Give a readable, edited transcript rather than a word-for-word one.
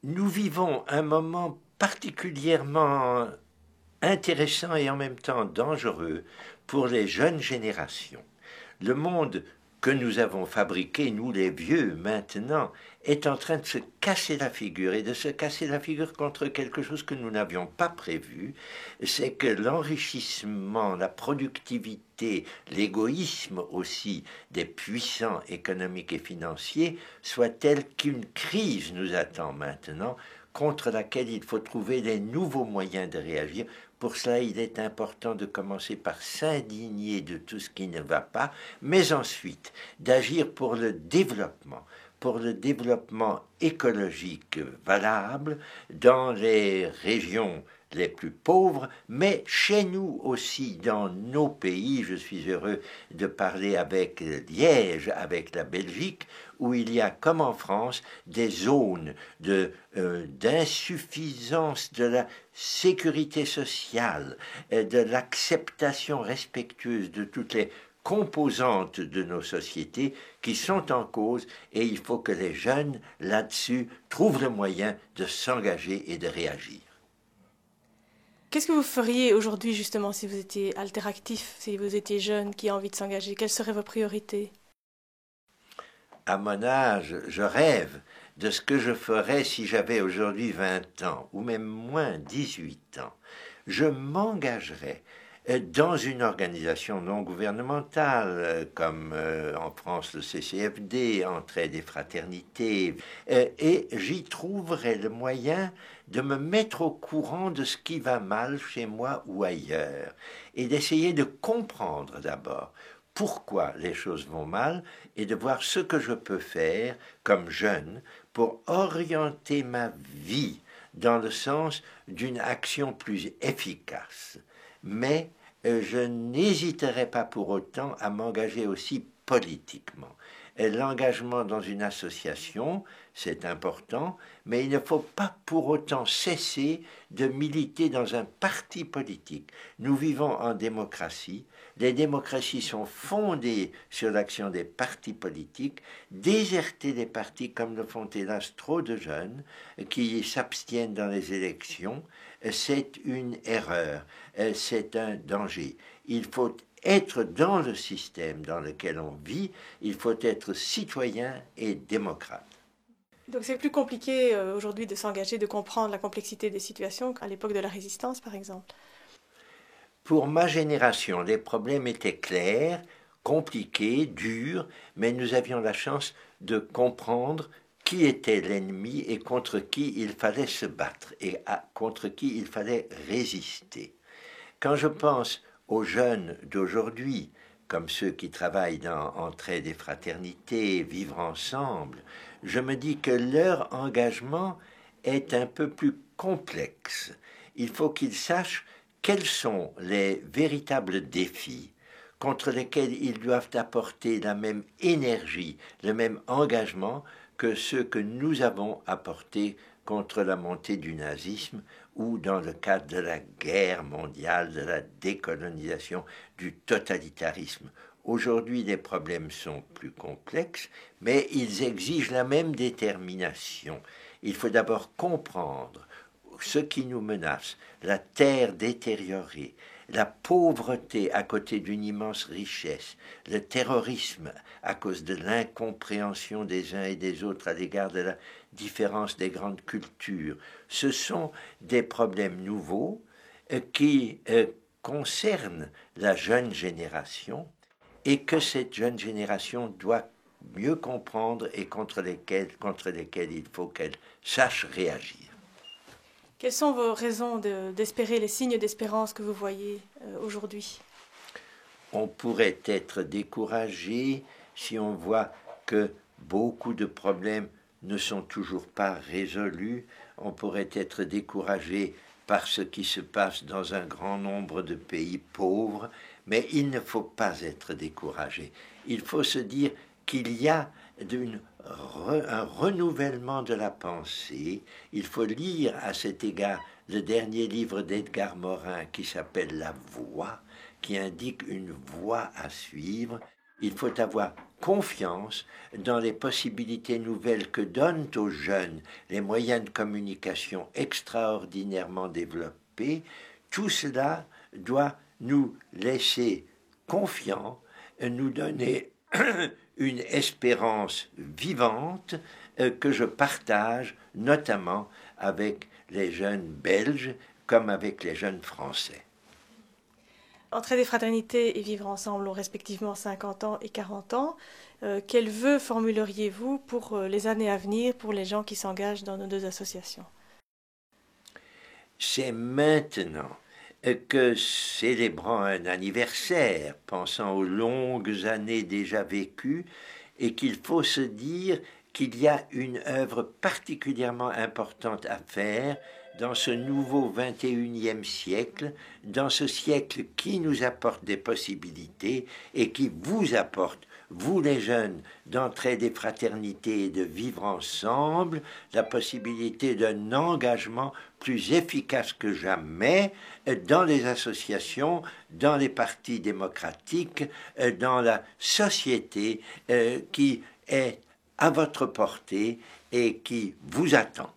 Nous vivons un moment particulièrement intéressant et en même temps dangereux pour les jeunes générations. Le monde que nous avons fabriqué, nous les vieux maintenant, est en train de se casser la figure et de se casser la figure contre quelque chose que nous n'avions pas prévu, c'est que l'enrichissement, la productivité, l'égoïsme aussi des puissants économiques et financiers soit tel qu'une crise nous attend maintenant, contre laquelle il faut trouver des nouveaux moyens de réagir. Pour cela, il est important de commencer par s'indigner de tout ce qui ne va pas, mais ensuite d'agir pour le développement écologique valable dans les régions les plus pauvres, mais chez nous aussi, dans nos pays. Je suis heureux de parler avec Liège, avec la Belgique, où il y a, comme en France, des zones d'insuffisance de la sécurité sociale, de l'acceptation respectueuse de toutes les composantes de nos sociétés qui sont en cause, et il faut que les jeunes, là-dessus, trouvent le moyen de s'engager et de réagir. Qu'est-ce que vous feriez aujourd'hui justement si vous étiez alteractif, si vous étiez jeune qui a envie de s'engager? Quelles seraient vos priorités? À mon âge, je rêve de ce que je ferais si j'avais aujourd'hui 20 ans, ou même moins 18 ans. Je m'engagerais dans une organisation non gouvernementale, comme en France le CCFD, Entraide et Fraternité, et j'y trouverai le moyen de me mettre au courant de ce qui va mal chez moi ou ailleurs, et d'essayer de comprendre d'abord pourquoi les choses vont mal, et de voir ce que je peux faire comme jeune pour orienter ma vie dans le sens d'une action plus efficace. Mais je n'hésiterai pas pour autant à m'engager aussi politiquement. L'engagement dans une association, c'est important, mais il ne faut pas pour autant cesser de militer dans un parti politique. Nous vivons en démocratie. Les démocraties sont fondées sur l'action des partis politiques. Déserter les partis, comme le font hélas trop de jeunes qui s'abstiennent dans les élections, c'est une erreur, c'est un danger. Il faut être dans le système dans lequel on vit, il faut être citoyen et démocrate. Donc c'est plus compliqué aujourd'hui de s'engager, de comprendre la complexité des situations qu'à l'époque de la résistance par exemple. Pour ma génération, les problèmes étaient clairs, compliqués, durs, mais nous avions la chance de comprendre qui était l'ennemi et contre qui il fallait se battre et contre qui il fallait résister. Quand je pense aux jeunes d'aujourd'hui, comme ceux qui travaillent dans Entraide et Fraternité, Vivre ensemble, je me dis que leur engagement est un peu plus complexe. Il faut qu'ils sachent quels sont les véritables défis contre lesquels ils doivent apporter la même énergie, le même engagement que ceux que nous avons apportés contre la montée du nazisme ou dans le cadre de la guerre mondiale, de la décolonisation, du totalitarisme. Aujourd'hui, les problèmes sont plus complexes, mais ils exigent la même détermination. Il faut d'abord comprendre ce qui nous menace, la terre détériorée, la pauvreté à côté d'une immense richesse, le terrorisme à cause de l'incompréhension des uns et des autres à l'égard de la différence des grandes cultures. Ce sont des problèmes nouveaux qui concernent la jeune génération et que cette jeune génération doit mieux comprendre et contre lesquels il faut qu'elle sache réagir. Quelles sont vos raisons d'espérer, les signes d'espérance que vous voyez aujourd'hui? On pourrait être découragé si on voit que beaucoup de problèmes ne sont toujours pas résolus. On pourrait être découragé par ce qui se passe dans un grand nombre de pays pauvres, mais il ne faut pas être découragé. Il faut se dire qu'il y a un renouvellement de la pensée. Il faut lire à cet égard le dernier livre d'Edgar Morin qui s'appelle La Voie, qui indique une voie à suivre. il faut avoir confiance dans les possibilités nouvelles que donnent aux jeunes les moyens de communication extraordinairement développés. Tout cela doit nous laisser confiants, nous donner une espérance vivante que je partage notamment avec les jeunes belges comme avec les jeunes français. Entraides et fraternités et vivre ensemble ont respectivement 50 ans et 40 ans. Quels vœux formuleriez-vous pour les années à venir pour les gens qui s'engagent dans nos deux associations? C'est maintenant que, célébrant un anniversaire, pensant aux longues années déjà vécues, et qu'il faut se dire qu'il y a une œuvre particulièrement importante à faire dans ce nouveau 21e siècle, dans ce siècle qui nous apporte des possibilités et qui vous apporte, vous les jeunes, d'entraides et fraternités et de vivre ensemble, la possibilité d'un engagement plus efficace que jamais dans les associations, dans les partis démocratiques, dans la société qui est à votre portée et qui vous attend.